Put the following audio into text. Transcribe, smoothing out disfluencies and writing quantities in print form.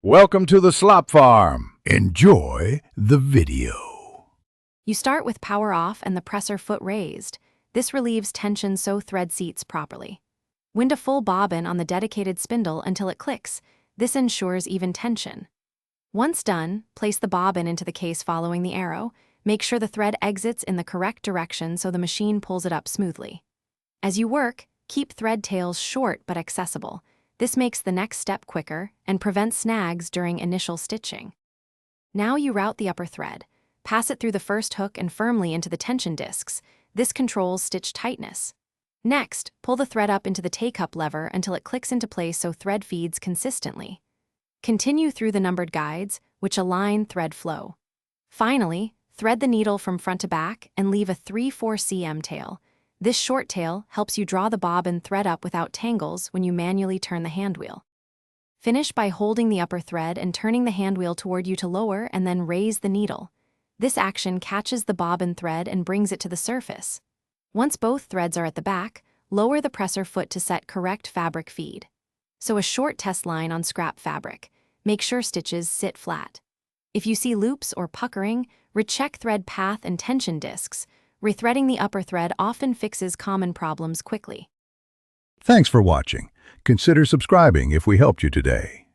Welcome to the slop farm. Enjoy the video. You start with power off and the presser foot raised. This relieves tension so thread seats properly. Wind a full bobbin on the dedicated spindle until it clicks. This ensures even tension. Once done, place the bobbin into the case following the arrow. Make sure the thread exits in the correct direction so the machine pulls it up smoothly. As you work, keep thread tails short but accessible. This makes the next step quicker and prevents snags during initial stitching. Now you route the upper thread. Pass it through the first hook and firmly into the tension discs. This controls stitch tightness. Next, pull the thread up into the take-up lever until it clicks into place so thread feeds consistently. Continue through the numbered guides, which align thread flow. Finally, thread the needle from front to back and leave a 3/4 cm tail. This short tail helps you draw the bobbin thread up without tangles when you manually turn the handwheel. Finish by holding the upper thread and turning the handwheel toward you to lower and then raise the needle. This action catches the bobbin thread and brings it to the surface. Once both threads are at the back, lower the presser foot to set correct fabric feed. Sew a short test line on scrap fabric. Make sure stitches sit flat. If you see loops or puckering, recheck thread path and tension discs. Rethreading the upper thread often fixes common problems quickly. Thanks for watching. Consider subscribing if we helped you today.